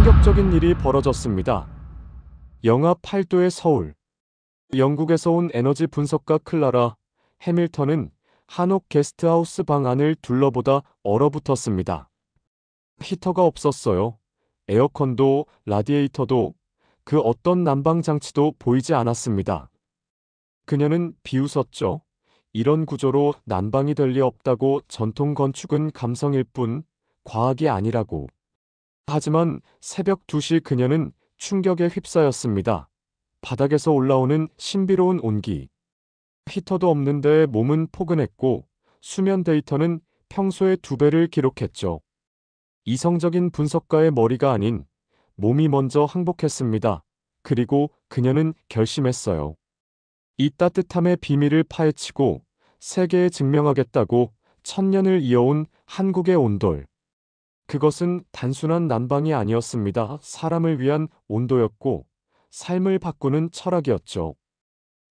충격적인 일이 벌어졌습니다. 영하 8도의 서울. 영국에서 온 에너지 분석가 클라라 해밀턴은 한옥 게스트하우스 방 안을 둘러보다 얼어붙었습니다. 히터가 없었어요. 에어컨도 라디에이터도 그 어떤 난방 장치도 보이지 않았습니다. 그녀는 비웃었죠. 이런 구조로 난방이 될 리 없다고. 전통 건축은 감성일 뿐 과학이 아니라고. 하지만 새벽 2시 그녀는 충격에 휩싸였습니다. 바닥에서 올라오는 신비로운 온기. 히터도 없는데 몸은 포근했고 수면 데이터는 평소의 2배를 기록했죠. 이성적인 분석가의 머리가 아닌 몸이 먼저 항복했습니다. 그리고 그녀는 결심했어요. 이 따뜻함의 비밀을 파헤치고 세계에 증명하겠다고. 천년을 이어온 한국의 온돌. 그것은 단순한 난방이 아니었습니다. 사람을 위한 온도였고 삶을 바꾸는 철학이었죠.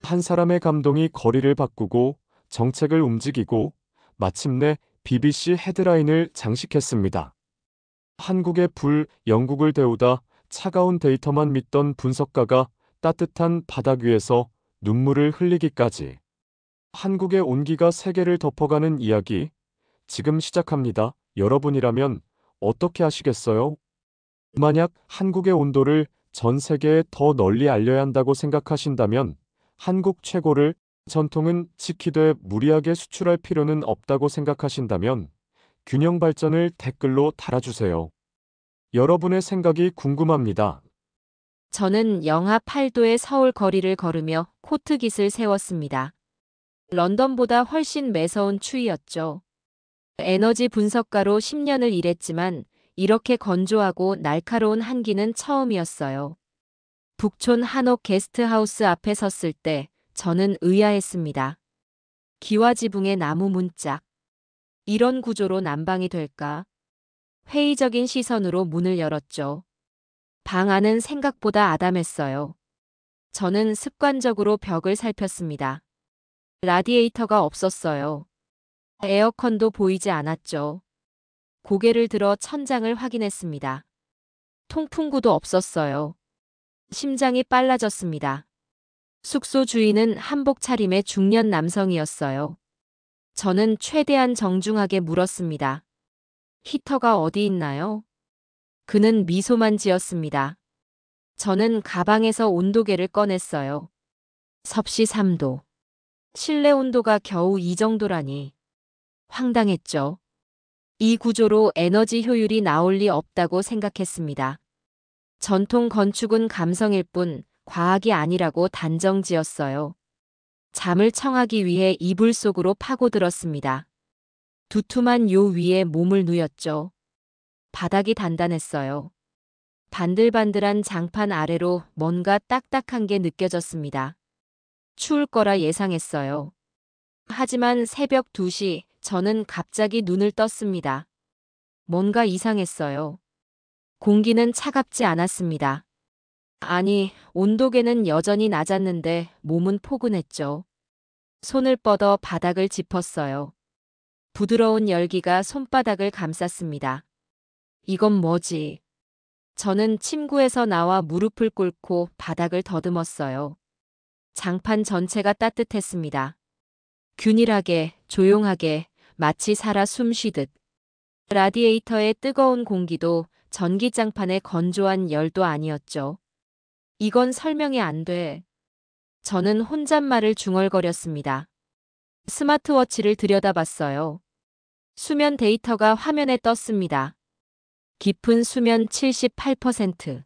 한 사람의 감동이 거리를 바꾸고 정책을 움직이고 마침내 BBC 헤드라인을 장식했습니다. 한국의 불, 영국을 데우다. 차가운 데이터만 믿던 분석가가 따뜻한 바닥 위에서 눈물을 흘리기까지. 한국의 온기가 세계를 덮어가는 이야기, 지금 시작합니다. 여러분이라면 어떻게 하시겠어요? 만약 한국의 온도를 전 세계에 더 널리 알려야 한다고 생각하신다면 한국 최고를 전통은 지키되 무리하게 수출할 필요는 없다고 생각하신다면 균형 발전을 댓글로 달아주세요. 여러분의 생각이 궁금합니다. 저는 영하 8도의 서울 거리를 걸으며 코트깃을 세웠습니다. 런던보다 훨씬 매서운 추위였죠. 에너지 분석가로 10년을 일했지만 이렇게 건조하고 날카로운 한기는 처음이었어요. 북촌 한옥 게스트하우스 앞에 섰을 때 저는 의아했습니다. 기와지붕의 나무 문짝. 이런 구조로 난방이 될까? 회의적인 시선으로 문을 열었죠. 방 안은 생각보다 아담했어요. 저는 습관적으로 벽을 살폈습니다. 라디에이터가 없었어요. 에어컨도 보이지 않았죠. 고개를 들어 천장을 확인했습니다. 통풍구도 없었어요. 심장이 빨라졌습니다. 숙소 주인은 한복 차림의 중년 남성이었어요. 저는 최대한 정중하게 물었습니다. 히터가 어디 있나요? 그는 미소만 지었습니다. 저는 가방에서 온도계를 꺼냈어요. 섭씨 3도. 실내 온도가 겨우 이 정도라니. 황당했죠. 이 구조로 에너지 효율이 나올 리 없다고 생각했습니다. 전통 건축은 감성일 뿐 과학이 아니라고 단정 지었어요. 잠을 청하기 위해 이불 속으로 파고들었습니다. 두툼한 요 위에 몸을 누였죠. 바닥이 단단했어요. 반들반들한 장판 아래로 뭔가 딱딱한 게 느껴졌습니다. 추울 거라 예상했어요. 하지만 새벽 2시 저는 갑자기 눈을 떴습니다. 뭔가 이상했어요. 공기는 차갑지 않았습니다. 아니, 온도계는 여전히 낮았는데 몸은 포근했죠. 손을 뻗어 바닥을 짚었어요. 부드러운 열기가 손바닥을 감쌌습니다. 이건 뭐지? 저는 침구에서 나와 무릎을 꿇고 바닥을 더듬었어요. 장판 전체가 따뜻했습니다. 균일하게, 조용하게, 마치 살아 숨쉬듯. 라디에이터의 뜨거운 공기도 전기장판의 건조한 열도 아니었죠. 이건 설명이 안 돼. 저는 혼잣말을 중얼거렸습니다. 스마트워치를 들여다봤어요. 수면 데이터가 화면에 떴습니다. 깊은 수면 78%.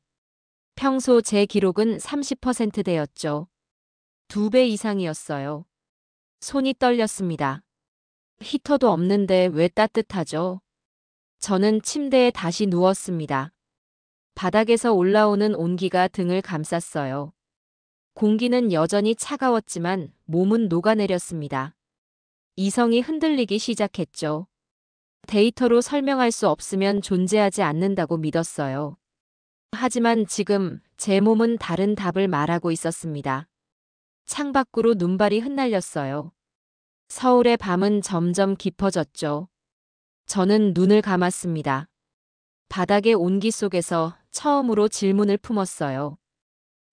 평소 제 기록은 30%대였죠. 2배 이상이었어요. 손이 떨렸습니다. 히터도 없는데 왜 따뜻하죠? 저는 침대에 다시 누웠습니다. 바닥에서 올라오는 온기가 등을 감쌌어요. 공기는 여전히 차가웠지만 몸은 녹아내렸습니다. 이성이 흔들리기 시작했죠. 데이터로 설명할 수 없으면 존재하지 않는다고 믿었어요. 하지만 지금 제 몸은 다른 답을 말하고 있었습니다. 창밖으로 눈발이 흩날렸어요. 서울의 밤은 점점 깊어졌죠. 저는 눈을 감았습니다. 바닥의 온기 속에서 처음으로 질문을 품었어요.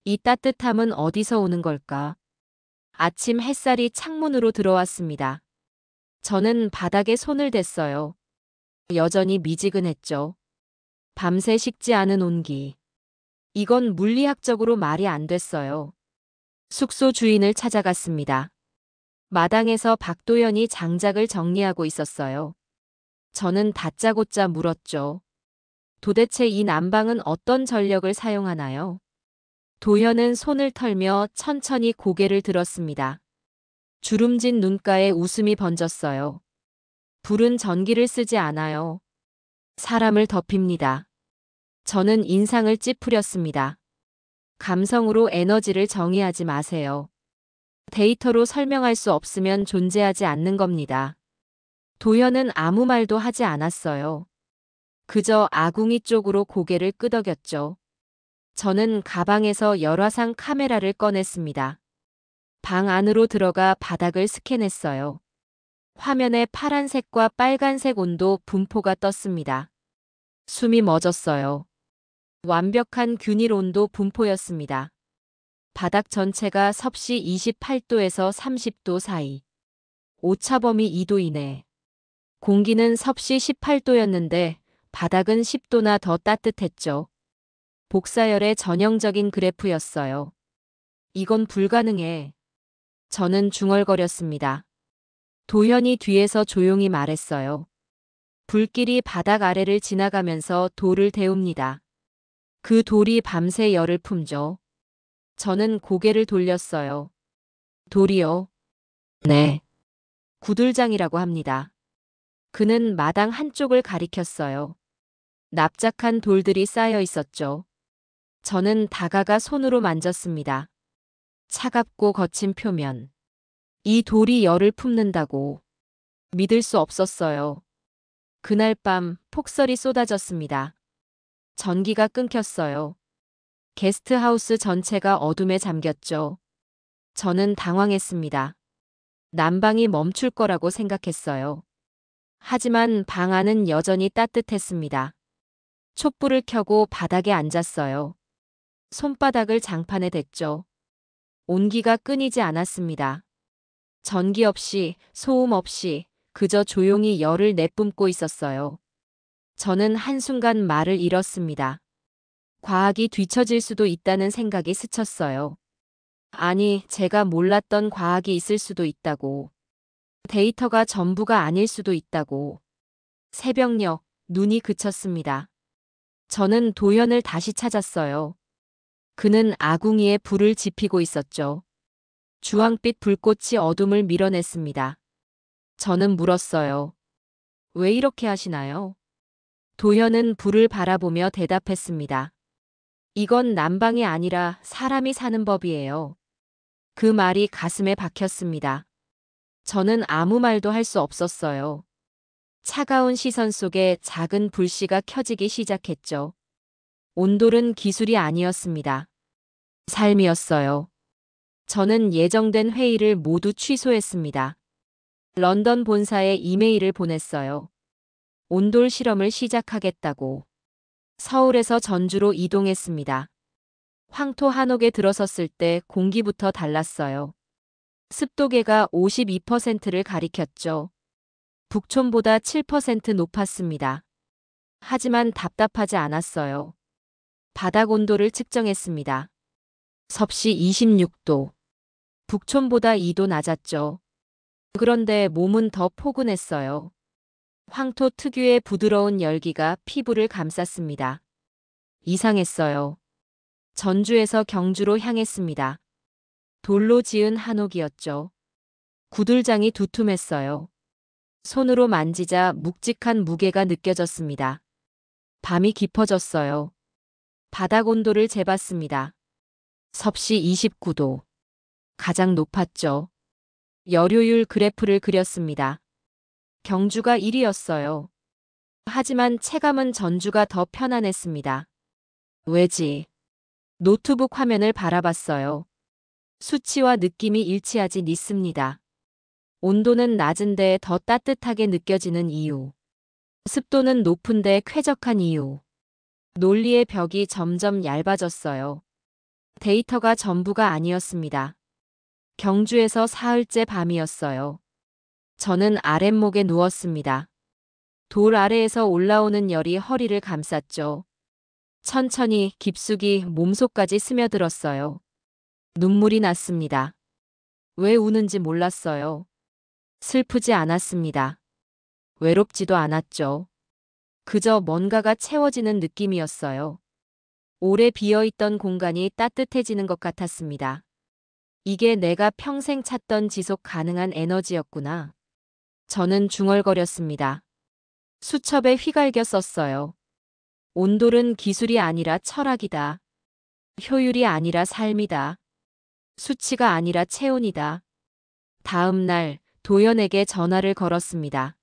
이 따뜻함은 어디서 오는 걸까? 아침 햇살이 창문으로 들어왔습니다. 저는 바닥에 손을 댔어요. 여전히 미지근했죠. 밤새 식지 않은 온기. 이건 물리학적으로 말이 안 됐어요. 숙소 주인을 찾아갔습니다. 마당에서 박도연이 장작을 정리하고 있었어요. 저는 다짜고짜 물었죠. 도대체 이 난방은 어떤 전력을 사용하나요? 도현은 손을 털며 천천히 고개를 들었습니다. 주름진 눈가에 웃음이 번졌어요. 불은 전기를 쓰지 않아요. 사람을 덮입니다. 저는 인상을 찌푸렸습니다. 감성으로 에너지를 정의하지 마세요. 데이터로 설명할 수 없으면 존재하지 않는 겁니다. 도현은 아무 말도 하지 않았어요. 그저 아궁이 쪽으로 고개를 끄덕였죠. 저는 가방에서 열화상 카메라를 꺼냈습니다. 방 안으로 들어가 바닥을 스캔했어요. 화면에 파란색과 빨간색 온도 분포가 떴습니다. 숨이 멎었어요. 완벽한 균일 온도 분포였습니다. 바닥 전체가 섭씨 28도에서 30도 사이. 오차범위 2도 이내. 공기는 섭씨 18도였는데 바닥은 10도나 더 따뜻했죠. 복사열의 전형적인 그래프였어요. 이건 불가능해. 저는 중얼거렸습니다. 도현이 뒤에서 조용히 말했어요. 불길이 바닥 아래를 지나가면서 돌을 데웁니다. 그 돌이 밤새 열을 품죠. 저는 고개를 돌렸어요. 돌이요? 네. 구들장이라고 합니다. 그는 마당 한쪽을 가리켰어요. 납작한 돌들이 쌓여 있었죠. 저는 다가가 손으로 만졌습니다. 차갑고 거친 표면. 이 돌이 열을 품는다고. 믿을 수 없었어요. 그날 밤 폭설이 쏟아졌습니다. 전기가 끊겼어요. 게스트하우스 전체가 어둠에 잠겼죠. 저는 당황했습니다. 난방이 멈출 거라고 생각했어요. 하지만 방 안은 여전히 따뜻했습니다. 촛불을 켜고 바닥에 앉았어요. 손바닥을 장판에 댔죠. 온기가 끊이지 않았습니다. 전기 없이, 소음 없이 그저 조용히 열을 내뿜고 있었어요. 저는 한순간 말을 잃었습니다. 과학이 뒤처질 수도 있다는 생각이 스쳤어요. 아니, 제가 몰랐던 과학이 있을 수도 있다고. 데이터가 전부가 아닐 수도 있다고. 새벽녘, 눈이 그쳤습니다. 저는 도현을 다시 찾았어요. 그는 아궁이에 불을 지피고 있었죠. 주황빛 불꽃이 어둠을 밀어냈습니다. 저는 물었어요. 왜 이렇게 하시나요? 도현은 불을 바라보며 대답했습니다. 이건 난방이 아니라 사람이 사는 법이에요. 그 말이 가슴에 박혔습니다. 저는 아무 말도 할 수 없었어요. 차가운 시선 속에 작은 불씨가 켜지기 시작했죠. 온돌은 기술이 아니었습니다. 삶이었어요. 저는 예정된 회의를 모두 취소했습니다. 런던 본사에 이메일을 보냈어요. 온돌 실험을 시작하겠다고. 서울에서 전주로 이동했습니다. 황토 한옥에 들어섰을 때 공기부터 달랐어요. 습도계가 52%를 가리켰죠. 북촌보다 7% 높았습니다. 하지만 답답하지 않았어요. 바닥 온도를 측정했습니다. 섭씨 26도. 북촌보다 2도 낮았죠. 그런데 몸은 더 포근했어요. 황토 특유의 부드러운 열기가 피부를 감쌌습니다. 이상했어요. 전주에서 경주로 향했습니다. 돌로 지은 한옥이었죠. 구들장이 두툼했어요. 손으로 만지자 묵직한 무게가 느껴졌습니다. 밤이 깊어졌어요. 바닥 온도를 재봤습니다. 섭씨 29도. 가장 높았죠. 열효율 그래프를 그렸습니다. 경주가 1위였어요. 하지만 체감은 전주가 더 편안했습니다. 왜지? 노트북 화면을 바라봤어요. 수치와 느낌이 일치하지 않습니다. 온도는 낮은데 더 따뜻하게 느껴지는 이유. 습도는 높은데 쾌적한 이유. 논리의 벽이 점점 얇아졌어요. 데이터가 전부가 아니었습니다. 경주에서 사흘째 밤이었어요. 저는 아랫목에 누웠습니다. 돌 아래에서 올라오는 열이 허리를 감쌌죠. 천천히 깊숙이 몸속까지 스며들었어요. 눈물이 났습니다. 왜 우는지 몰랐어요. 슬프지 않았습니다. 외롭지도 않았죠. 그저 뭔가가 채워지는 느낌이었어요. 오래 비어있던 공간이 따뜻해지는 것 같았습니다. 이게 내가 평생 찾던 지속 가능한 에너지였구나. 저는 중얼거렸습니다. 수첩에 휘갈겨 썼어요. 온돌은 기술이 아니라 철학이다. 효율이 아니라 삶이다. 수치가 아니라 체온이다. 다음 날 도연에게 전화를 걸었습니다.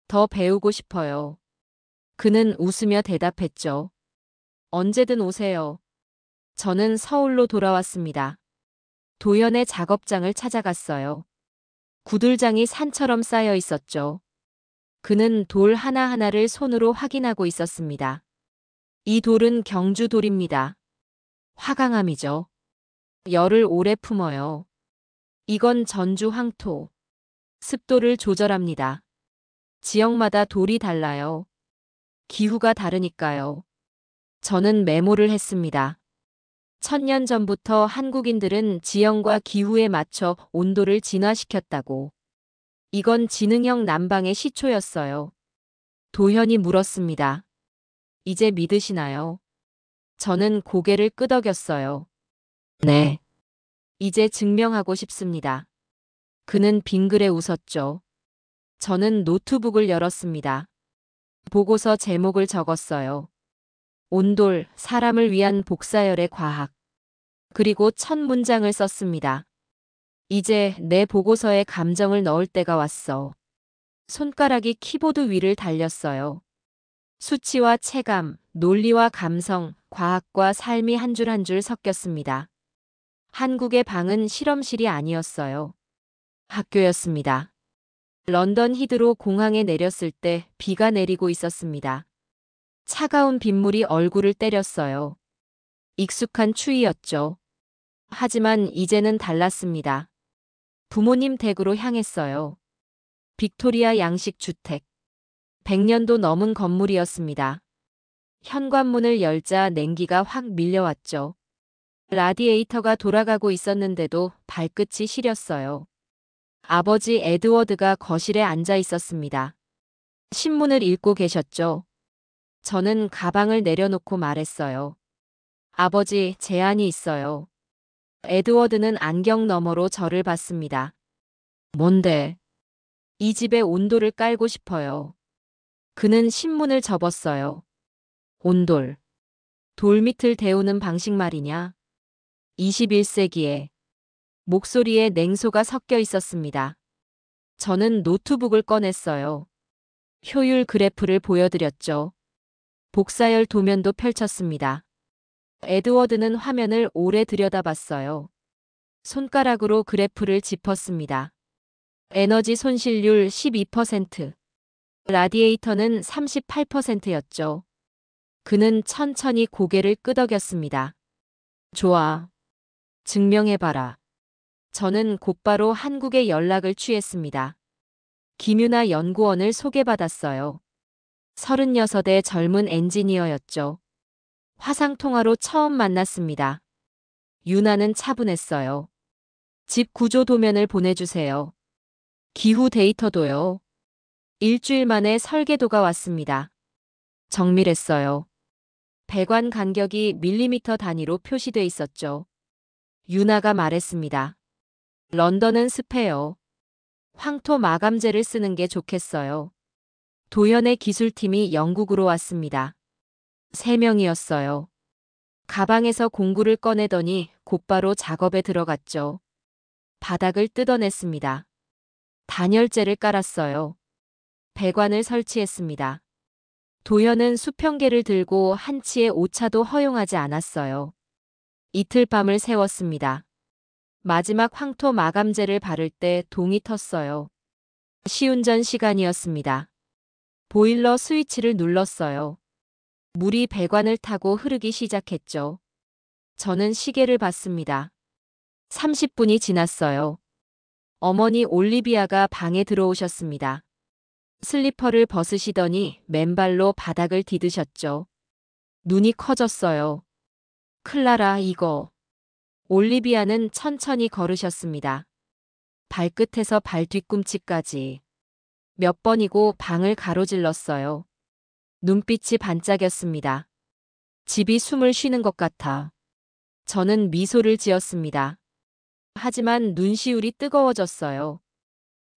더 배우고 싶어요. 그는 웃으며 대답했죠. 언제든 오세요. 저는 서울로 돌아왔습니다. 도연의 작업장을 찾아갔어요. 구들장이 산처럼 쌓여 있었죠. 그는 돌 하나하나를 손으로 확인하고 있었습니다. 이 돌은 경주 돌입니다. 화강암이죠. 열을 오래 품어요. 이건 전주 황토. 습도를 조절합니다. 지역마다 돌이 달라요. 기후가 다르니까요. 저는 메모를 했습니다. 1000년 전부터 한국인들은 지형과 기후에 맞춰 온도를 진화시켰다고. 이건 지능형 난방의 시초였어요. 도현이 물었습니다. 이제 믿으시나요? 저는 고개를 끄덕였어요. 네. 이제 증명하고 싶습니다. 그는 빙그레 웃었죠. 저는 노트북을 열었습니다. 보고서 제목을 적었어요. 온돌, 사람을 위한 복사열의 과학. 그리고 첫 문장을 썼습니다. 이제 내 보고서에 감정을 넣을 때가 왔어. 손가락이 키보드 위를 달렸어요. 수치와 체감, 논리와 감성, 과학과 삶이 한 줄 한 줄 섞였습니다. 한국의 방은 실험실이 아니었어요. 학교였습니다. 런던 히드로 공항에 내렸을 때 비가 내리고 있었습니다. 차가운 빗물이 얼굴을 때렸어요. 익숙한 추위였죠. 하지만 이제는 달랐습니다. 부모님 댁으로 향했어요. 빅토리아 양식 주택. 100년도 넘은 건물이었습니다. 현관문을 열자 냉기가 확 밀려왔죠. 라디에이터가 돌아가고 있었는데도 발끝이 시렸어요. 아버지 에드워드가 거실에 앉아 있었습니다. 신문을 읽고 계셨죠. 저는 가방을 내려놓고 말했어요. 아버지, 제안이 있어요. 에드워드는 안경 너머로 저를 봤습니다. 뭔데? 이 집에 온돌을 깔고 싶어요. 그는 신문을 접었어요. 온돌. 돌밑을 데우는 방식 말이냐? 21세기에. 목소리에 냉소가 섞여 있었습니다. 저는 노트북을 꺼냈어요. 효율 그래프를 보여드렸죠. 복사열 도면도 펼쳤습니다. 에드워드는 화면을 오래 들여다봤어요. 손가락으로 그래프를 짚었습니다. 에너지 손실률 12%. 라디에이터는 38%였죠. 그는 천천히 고개를 끄덕였습니다. 좋아. 증명해봐라. 저는 곧바로 한국에 연락을 취했습니다. 김유나 연구원을 소개받았어요. 36의 젊은 엔지니어였죠. 화상통화로 처음 만났습니다. 유나는 차분했어요. 집 구조 도면을 보내주세요. 기후 데이터도요. 일주일 만에 설계도가 왔습니다. 정밀했어요. 배관 간격이 밀리미터 단위로 표시돼 있었죠. 유나가 말했습니다. 런던은 습해요. 황토 마감재를 쓰는 게 좋겠어요. 도연의 기술팀이 영국으로 왔습니다. 3명이었어요. 가방에서 공구를 꺼내더니 곧바로 작업에 들어갔죠. 바닥을 뜯어냈습니다. 단열재를 깔았어요. 배관을 설치했습니다. 도연은 수평계를 들고 한치의 오차도 허용하지 않았어요. 이틀 밤을 새웠습니다. 마지막 황토 마감재를 바를 때 동이 텄어요. 시운전 시간이었습니다. 보일러 스위치를 눌렀어요. 물이 배관을 타고 흐르기 시작했죠. 저는 시계를 봤습니다. 30분이 지났어요. 어머니 올리비아가 방에 들어오셨습니다. 슬리퍼를 벗으시더니 맨발로 바닥을 디드셨죠. 눈이 커졌어요. 클라라, 이거. 올리비아는 천천히 걸으셨습니다. 발끝에서 발 뒤꿈치까지. 몇 번이고 방을 가로질렀어요. 눈빛이 반짝였습니다. 집이 숨을 쉬는 것 같아. 저는 미소를 지었습니다. 하지만 눈시울이 뜨거워졌어요.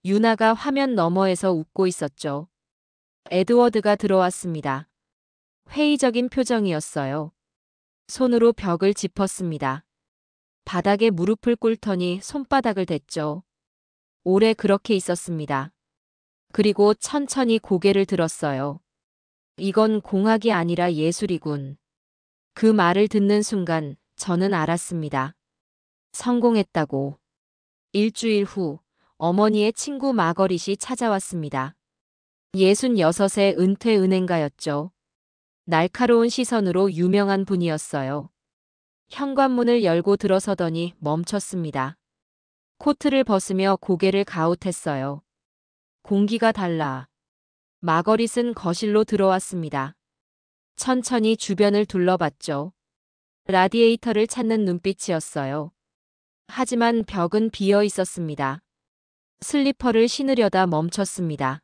유나가 화면 너머에서 웃고 있었죠. 에드워드가 들어왔습니다. 회의적인 표정이었어요. 손으로 벽을 짚었습니다. 바닥에 무릎을 꿇더니 손바닥을 댔죠. 오래 그렇게 있었습니다. 그리고 천천히 고개를 들었어요. 이건 공학이 아니라 예술이군. 그 말을 듣는 순간 저는 알았습니다. 성공했다고. 일주일 후 어머니의 친구 마거릿이 찾아왔습니다. 66의 은퇴 은행가였죠. 날카로운 시선으로 유명한 분이었어요. 현관문을 열고 들어서더니 멈췄습니다. 코트를 벗으며 고개를 가웃했어요. 공기가 달라. 마거릿은 거실로 들어왔습니다. 천천히 주변을 둘러봤죠. 라디에이터를 찾는 눈빛이었어요. 하지만 벽은 비어 있었습니다. 슬리퍼를 신으려다 멈췄습니다.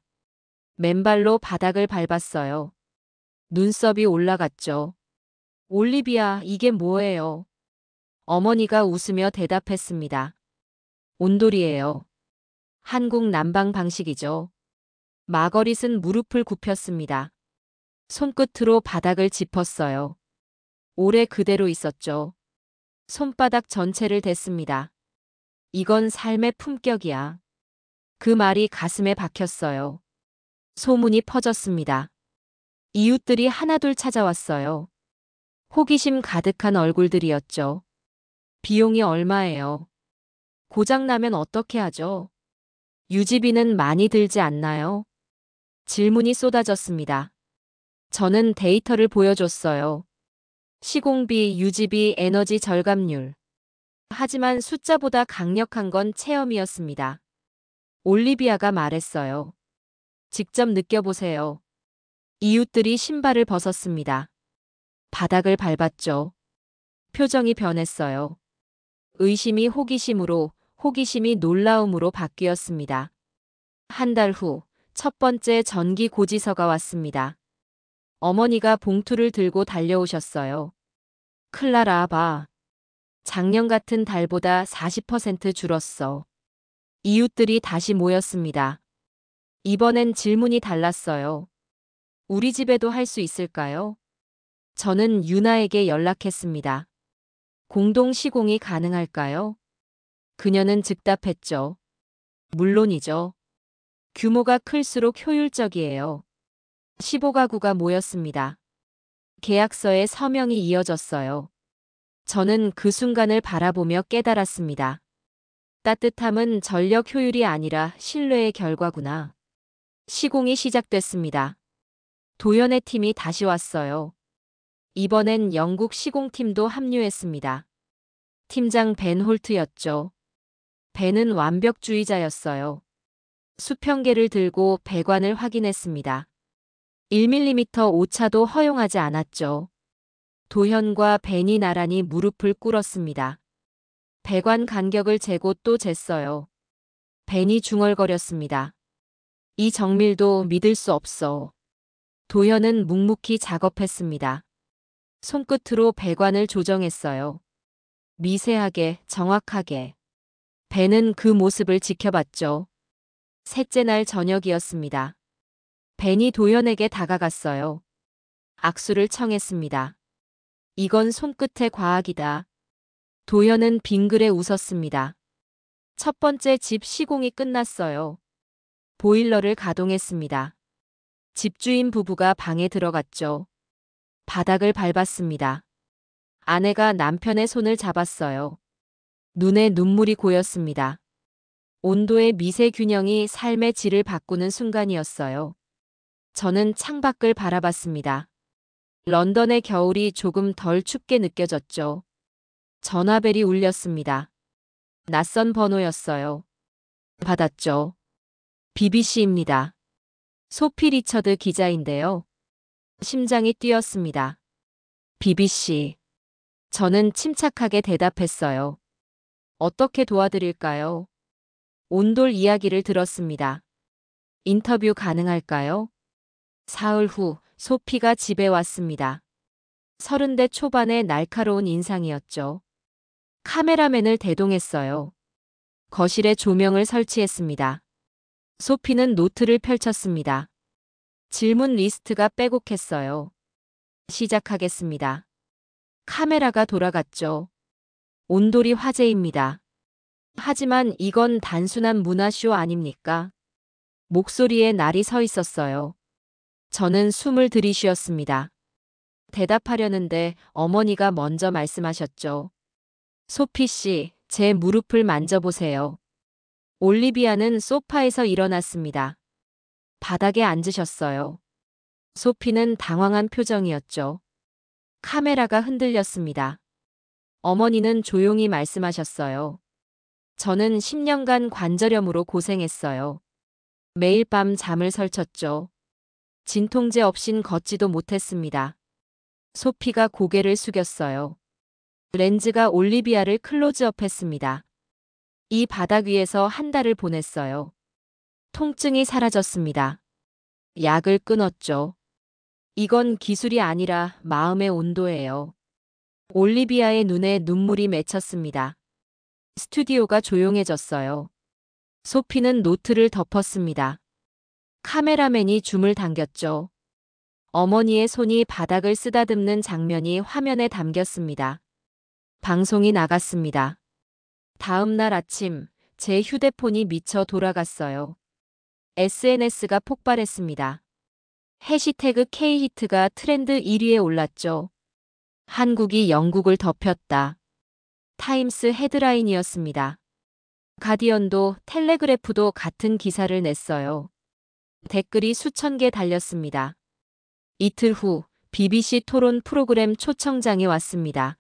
맨발로 바닥을 밟았어요. 눈썹이 올라갔죠. 올리비아, 이게 뭐예요? 어머니가 웃으며 대답했습니다. 온돌이에요. 한국 난방 방식이죠. 마거릿은 무릎을 굽혔습니다. 손끝으로 바닥을 짚었어요. 오래 그대로 있었죠. 손바닥 전체를 댔습니다. 이건 삶의 품격이야. 그 말이 가슴에 박혔어요. 소문이 퍼졌습니다. 이웃들이 하나둘 찾아왔어요. 호기심 가득한 얼굴들이었죠. 비용이 얼마예요? 고장나면 어떻게 하죠? 유지비는 많이 들지 않나요? 질문이 쏟아졌습니다. 저는 데이터를 보여줬어요. 시공비, 유지비, 에너지 절감률. 하지만 숫자보다 강력한 건 체험이었습니다. 올리비아가 말했어요. 직접 느껴보세요. 이웃들이 신발을 벗었습니다. 바닥을 밟았죠. 표정이 변했어요. 의심이 호기심으로, 호기심이 놀라움으로 바뀌었습니다. 한 달 후, 첫 번째 전기 고지서가 왔습니다. 어머니가 봉투를 들고 달려오셨어요. 클라라, 봐. 작년 같은 달보다 40% 줄었어. 이웃들이 다시 모였습니다. 이번엔 질문이 달랐어요. 우리 집에도 할 수 있을까요? 저는 유나에게 연락했습니다. 공동 시공이 가능할까요? 그녀는 즉답했죠. 물론이죠. 규모가 클수록 효율적이에요. 15가구가 모였습니다. 계약서에 서명이 이어졌어요. 저는 그 순간을 바라보며 깨달았습니다. 따뜻함은 전력 효율이 아니라 신뢰의 결과구나. 시공이 시작됐습니다. 도연의 팀이 다시 왔어요. 이번엔 영국 시공팀도 합류했습니다. 팀장 벤 홀트였죠. 벤은 완벽주의자였어요. 수평계를 들고 배관을 확인했습니다. 1mm 오차도 허용하지 않았죠. 도현과 벤이 나란히 무릎을 꿇었습니다. 배관 간격을 재고 또 쟀어요. 벤이 중얼거렸습니다. 이 정밀도 믿을 수 없어. 도현은 묵묵히 작업했습니다. 손끝으로 배관을 조정했어요. 미세하게, 정확하게. 벤은 그 모습을 지켜봤죠. 셋째 날 저녁이었습니다. 벤이 도현에게 다가갔어요. 악수를 청했습니다. 이건 손끝의 과학이다. 도현은 빙그레 웃었습니다. 첫 번째 집 시공이 끝났어요. 보일러를 가동했습니다. 집주인 부부가 방에 들어갔죠. 바닥을 밟았습니다. 아내가 남편의 손을 잡았어요. 눈에 눈물이 고였습니다. 온도의 미세 균형이 삶의 질을 바꾸는 순간이었어요. 저는 창밖을 바라봤습니다. 런던의 겨울이 조금 덜 춥게 느껴졌죠. 전화벨이 울렸습니다. 낯선 번호였어요. 받았죠. BBC입니다. 소피 리처드 기자인데요. 심장이 뛰었습니다. BBC. 저는 침착하게 대답했어요. 어떻게 도와드릴까요? 온돌 이야기를 들었습니다. 인터뷰 가능할까요? 사흘 후 소피가 집에 왔습니다. 30대 초반의 날카로운 인상이었죠. 카메라맨을 대동했어요. 거실에 조명을 설치했습니다. 소피는 노트를 펼쳤습니다. 질문 리스트가 빼곡했어요. 시작하겠습니다. 카메라가 돌아갔죠. 온돌이 화제입니다. 하지만 이건 단순한 문화쇼 아닙니까? 목소리에 날이 서 있었어요. 저는 숨을 들이쉬었습니다. 대답하려는데 어머니가 먼저 말씀하셨죠. 소피 씨, 제 무릎을 만져보세요. 올리비아는 소파에서 일어났습니다. 바닥에 앉으셨어요. 소피는 당황한 표정이었죠. 카메라가 흔들렸습니다. 어머니는 조용히 말씀하셨어요. 저는 10년간 관절염으로 고생했어요. 매일 밤 잠을 설쳤죠. 진통제 없인 걷지도 못했습니다. 소피가 고개를 숙였어요. 렌즈가 올리비아를 클로즈업했습니다. 이 바닥 위에서 한 달을 보냈어요. 통증이 사라졌습니다. 약을 끊었죠. 이건 기술이 아니라 마음의 온도예요. 올리비아의 눈에 눈물이 맺혔습니다. 스튜디오가 조용해졌어요. 소피는 노트를 덮었습니다. 카메라맨이 줌을 당겼죠. 어머니의 손이 바닥을 쓰다듬는 장면이 화면에 담겼습니다. 방송이 나갔습니다. 다음 날 아침, 제 휴대폰이 미쳐 돌아갔어요. SNS가 폭발했습니다. 해시태그 K히트가 트렌드 1위에 올랐죠. 한국이 영국을 덮였다. 타임스 헤드라인이었습니다. 가디언도 텔레그래프도 같은 기사를 냈어요. 댓글이 수천 개 달렸습니다. 이틀 후 BBC 토론 프로그램 초청장이 왔습니다.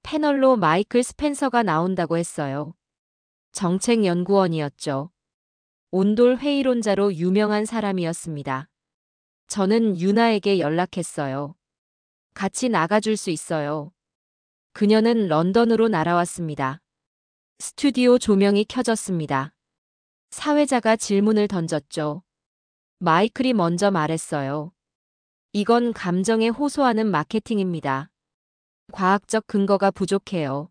패널로 마이클 스펜서가 나온다고 했어요. 정책연구원이었죠. 온돌 회의론자로 유명한 사람이었습니다. 저는 유나에게 연락했어요. 같이 나가줄 수 있어요. 그녀는 런던으로 날아왔습니다. 스튜디오 조명이 켜졌습니다. 사회자가 질문을 던졌죠. 마이클이 먼저 말했어요. 이건 감정에 호소하는 마케팅입니다. 과학적 근거가 부족해요.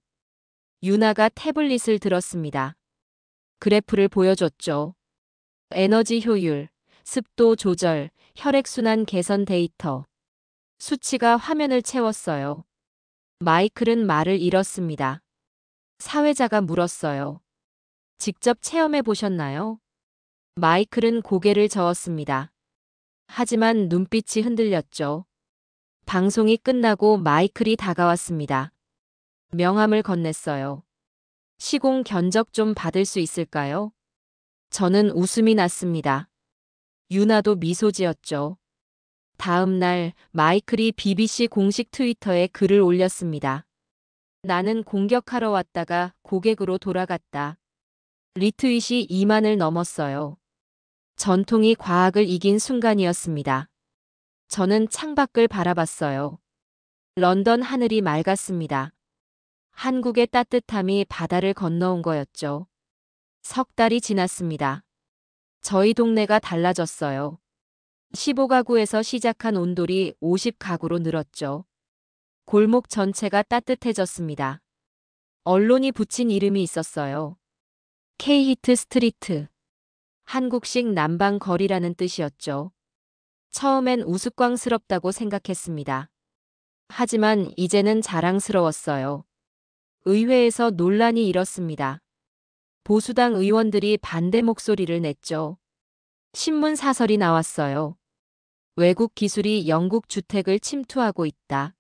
유나가 태블릿을 들었습니다. 그래프를 보여줬죠. 에너지 효율, 습도 조절, 혈액순환 개선 데이터. 수치가 화면을 채웠어요. 마이클은 말을 잃었습니다. 사회자가 물었어요. 직접 체험해 보셨나요? 마이클은 고개를 저었습니다. 하지만 눈빛이 흔들렸죠. 방송이 끝나고 마이클이 다가왔습니다. 명함을 건넸어요. 시공 견적 좀 받을 수 있을까요? 저는 웃음이 났습니다. 유나도 미소 지었죠. 다음 날 마이클이 BBC 공식 트위터에 글을 올렸습니다. 나는 공격하러 왔다가 고객으로 돌아갔다. 리트윗이 2만을 넘었어요. 전통이 과학을 이긴 순간이었습니다. 저는 창밖을 바라봤어요. 런던 하늘이 맑았습니다. 한국의 따뜻함이 바다를 건너온 거였죠. 석 달이 지났습니다. 저희 동네가 달라졌어요. 15가구에서 시작한 온돌이 50가구로 늘었죠. 골목 전체가 따뜻해졌습니다. 언론이 붙인 이름이 있었어요. K히트 스트리트. 한국식 남방 거리라는 뜻이었죠. 처음엔 우스꽝스럽다고 생각했습니다. 하지만 이제는 자랑스러웠어요. 의회에서 논란이 일었습니다. 보수당 의원들이 반대 목소리를 냈죠. 신문 사설이 나왔어요. 외국 기술이 영국 주택을 침투하고 있다.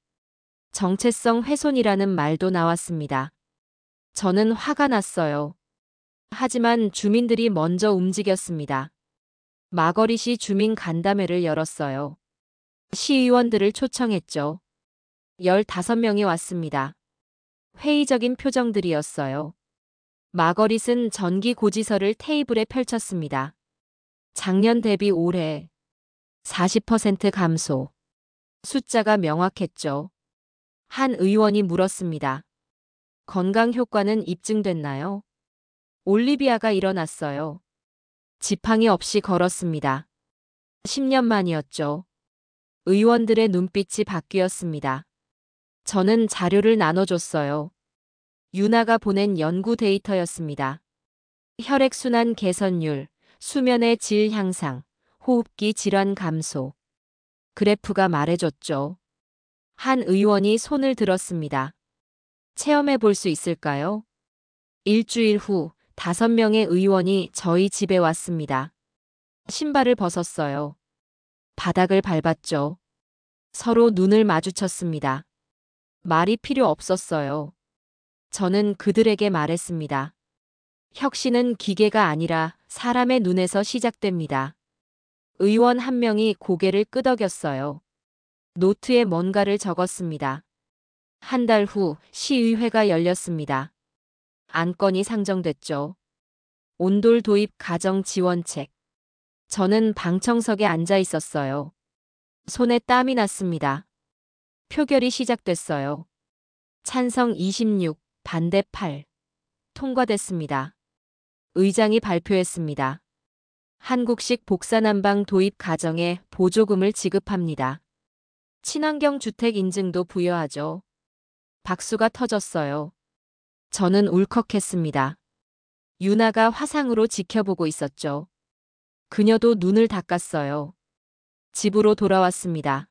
정체성 훼손이라는 말도 나왔습니다. 저는 화가 났어요. 하지만 주민들이 먼저 움직였습니다. 마거릿이 주민 간담회를 열었어요. 시의원들을 초청했죠. 15명이 왔습니다. 회의적인 표정들이었어요. 마거릿은 정기 고지서를 테이블에 펼쳤습니다. 작년 대비 올해 40% 감소. 숫자가 명확했죠. 한 의원이 물었습니다. 건강 효과는 입증됐나요? 올리비아가 일어났어요. 지팡이 없이 걸었습니다. 10년 만이었죠. 의원들의 눈빛이 바뀌었습니다. 저는 자료를 나눠줬어요. 유나가 보낸 연구 데이터였습니다. 혈액순환 개선율, 수면의 질 향상, 호흡기 질환 감소. 그래프가 말해줬죠. 한 의원이 손을 들었습니다. 체험해 볼 수 있을까요? 일주일 후 5명의 의원이 저희 집에 왔습니다. 신발을 벗었어요. 바닥을 밟았죠. 서로 눈을 마주쳤습니다. 말이 필요 없었어요. 저는 그들에게 말했습니다. 혁신은 기계가 아니라 사람의 눈에서 시작됩니다. 의원 한 명이 고개를 끄덕였어요. 노트에 뭔가를 적었습니다. 한 달 후 시의회가 열렸습니다. 안건이 상정됐죠. 온돌 도입 가정 지원책. 저는 방청석에 앉아 있었어요. 손에 땀이 났습니다. 표결이 시작됐어요. 찬성 26, 반대 8. 통과됐습니다. 의장이 발표했습니다. 한국식 복사난방 도입 가정에 보조금을 지급합니다. 친환경 주택 인증도 부여하죠. 박수가 터졌어요. 저는 울컥했습니다. 유나가 화상으로 지켜보고 있었죠. 그녀도 눈을 닦았어요. 집으로 돌아왔습니다.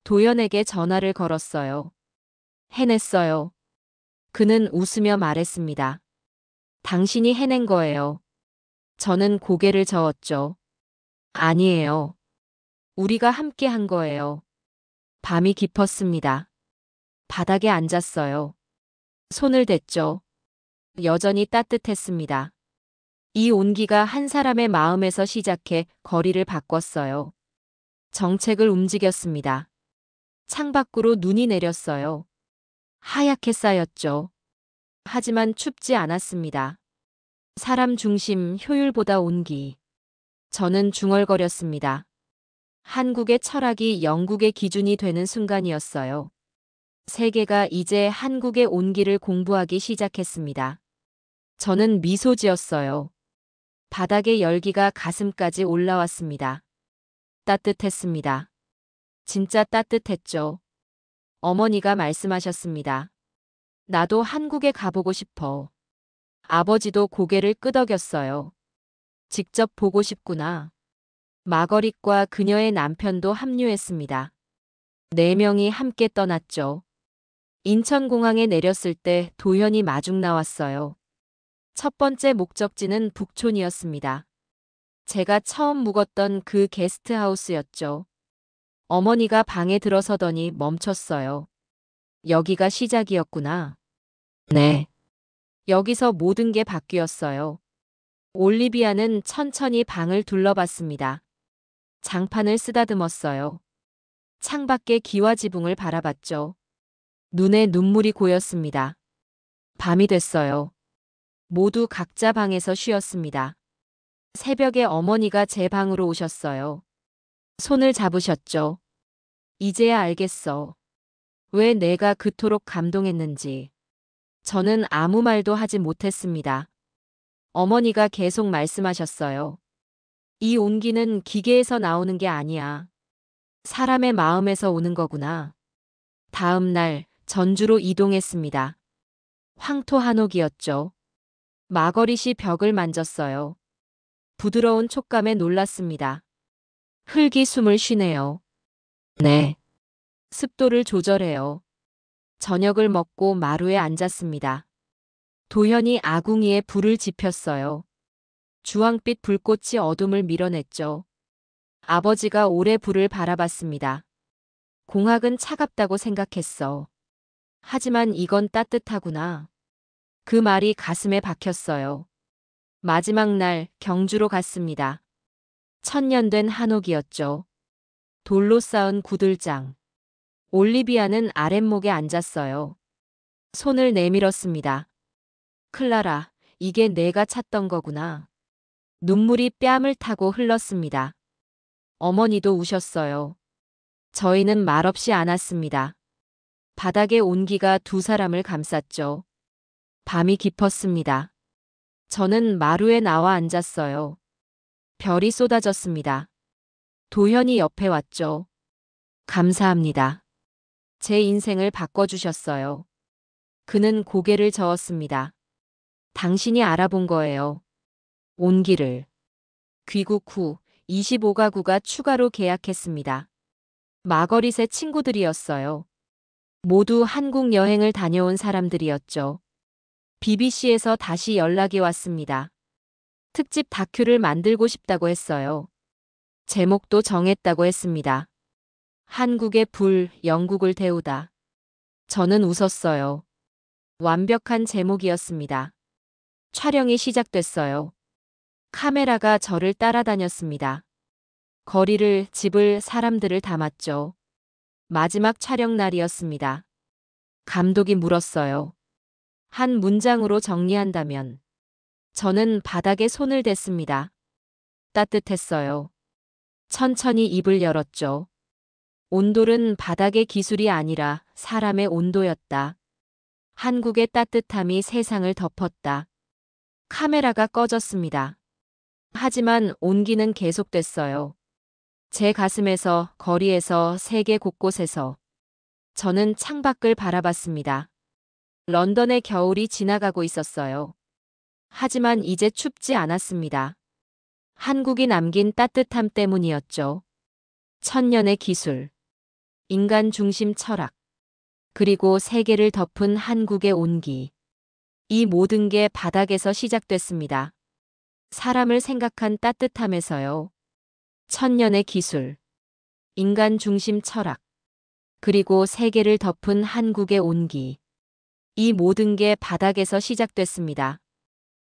도연에게 전화를 걸었어요. 해냈어요. 그는 웃으며 말했습니다. 당신이 해낸 거예요. 저는 고개를 저었죠. 아니에요. 우리가 함께 한 거예요. 밤이 깊었습니다. 바닥에 앉았어요. 손을 댔죠. 여전히 따뜻했습니다. 이 온기가 한 사람의 마음에서 시작해 거리를 바꿨어요. 정책을 움직였습니다. 창밖으로 눈이 내렸어요. 하얗게 쌓였죠. 하지만 춥지 않았습니다. 사람 중심 효율보다 온기. 저는 중얼거렸습니다. 한국의 철학이 영국의 기준이 되는 순간이었어요. 세계가 이제 한국의 온기를 공부하기 시작했습니다. 저는 미소 지었어요. 바닥의 열기가 가슴까지 올라왔습니다. 따뜻했습니다. 진짜 따뜻했죠. 어머니가 말씀하셨습니다. 나도 한국에 가보고 싶어. 아버지도 고개를 끄덕였어요. 직접 보고 싶구나. 마거릿과 그녀의 남편도 합류했습니다. 4명이 함께 떠났죠. 인천공항에 내렸을 때 도현이 마중 나왔어요. 첫 번째 목적지는 북촌이었습니다. 제가 처음 묵었던 그 게스트하우스였죠. 어머니가 방에 들어서더니 멈췄어요. 여기가 시작이었구나. 네. 여기서 모든 게 바뀌었어요. 올리비아는 천천히 방을 둘러봤습니다. 장판을 쓰다듬었어요. 창밖의 기와 지붕을 바라봤죠. 눈에 눈물이 고였습니다. 밤이 됐어요. 모두 각자 방에서 쉬었습니다. 새벽에 어머니가 제 방으로 오셨어요. 손을 잡으셨죠. 이제야 알겠어. 왜 내가 그토록 감동했는지. 저는 아무 말도 하지 못했습니다. 어머니가 계속 말씀하셨어요. 이 온기는 기계에서 나오는 게 아니야. 사람의 마음에서 오는 거구나. 다음 날 전주로 이동했습니다. 황토 한옥이었죠. 마거릿이 벽을 만졌어요. 부드러운 촉감에 놀랐습니다. 흙이 숨을 쉬네요. 네. 습도를 조절해요. 저녁을 먹고 마루에 앉았습니다. 도현이 아궁이에 불을 지폈어요. 주황빛 불꽃이 어둠을 밀어냈죠. 아버지가 오래 불을 바라봤습니다. 공학은 차갑다고 생각했어. 하지만 이건 따뜻하구나. 그 말이 가슴에 박혔어요. 마지막 날 경주로 갔습니다. 천년 된 한옥이었죠. 돌로 쌓은 구들장. 올리비아는 아랫목에 앉았어요. 손을 내밀었습니다. 클라라, 이게 내가 찾던 거구나. 눈물이 뺨을 타고 흘렀습니다. 어머니도 우셨어요. 저희는 말없이 안았습니다. 바닥의 온기가 두 사람을 감쌌죠. 밤이 깊었습니다. 저는 마루에 나와 앉았어요. 별이 쏟아졌습니다. 도현이 옆에 왔죠. 감사합니다. 제 인생을 바꿔주셨어요. 그는 고개를 저었습니다. 당신이 알아본 거예요. 온기를. 귀국 후 25가구가 추가로 계약했습니다. 마거릿의 친구들이었어요. 모두 한국 여행을 다녀온 사람들이었죠. BBC에서 다시 연락이 왔습니다. 특집 다큐를 만들고 싶다고 했어요. 제목도 정했다고 했습니다. 한국의 불, 영국을 데우다. 저는 웃었어요. 완벽한 제목이었습니다. 촬영이 시작됐어요. 카메라가 저를 따라다녔습니다. 거리를, 집을, 사람들을 담았죠. 마지막 촬영 날이었습니다. 감독이 물었어요. 한 문장으로 정리한다면. 저는 바닥에 손을 댔습니다. 따뜻했어요. 천천히 입을 열었죠. 온돌은 바닥의 기술이 아니라 사람의 온도였다. 한국의 따뜻함이 세상을 덮었다. 카메라가 꺼졌습니다. 하지만 온기는 계속됐어요. 제 가슴에서, 거리에서, 세계 곳곳에서. 저는 창밖을 바라봤습니다. 런던의 겨울이 지나가고 있었어요. 하지만 이제 춥지 않았습니다. 한국이 남긴 따뜻함 때문이었죠. 천년의 기술, 인간 중심 철학, 그리고 세계를 덮은 한국의 온기. 이 모든 게 바닥에서 시작됐습니다. 사람을 생각한 따뜻함에서요. 천년의 기술, 인간 중심 철학, 그리고 세계를 덮은 한국의 온기. 이 모든 게 바닥에서 시작됐습니다.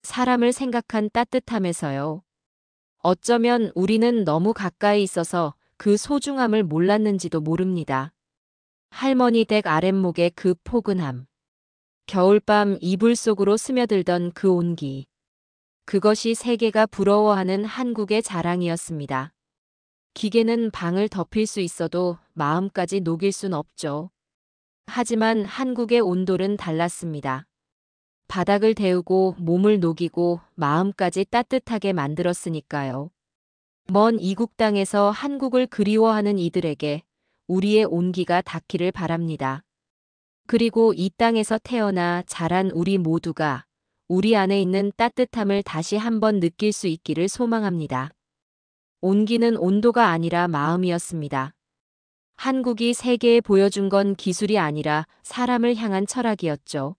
사람을 생각한 따뜻함에서요. 어쩌면 우리는 너무 가까이 있어서 그 소중함을 몰랐는지도 모릅니다. 할머니 댁 아랫목의 그 포근함. 겨울밤 이불 속으로 스며들던 그 온기. 그것이 세계가 부러워하는 한국의 자랑이었습니다. 기계는 방을 덮일 수 있어도 마음까지 녹일 순 없죠. 하지만 한국의 온돌은 달랐습니다. 바닥을 데우고 몸을 녹이고 마음까지 따뜻하게 만들었으니까요. 먼 이국 땅에서 한국을 그리워하는 이들에게 우리의 온기가 닿기를 바랍니다. 그리고 이 땅에서 태어나 자란 우리 모두가 우리 안에 있는 따뜻함을 다시 한번 느낄 수 있기를 소망합니다. 온기는 온도가 아니라 마음이었습니다. 한국이 세계에 보여준 건 기술이 아니라 사람을 향한 철학이었죠.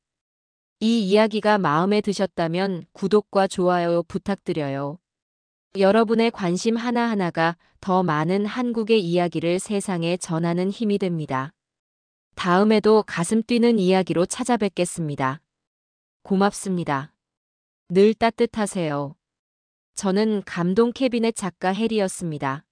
이 이야기가 마음에 드셨다면 구독과 좋아요 부탁드려요. 여러분의 관심 하나하나가 더 많은 한국의 이야기를 세상에 전하는 힘이 됩니다. 다음에도 가슴 뛰는 이야기로 찾아뵙겠습니다. 고맙습니다. 늘 따뜻하세요. 저는 감동 캐비넷 작가 해리였습니다.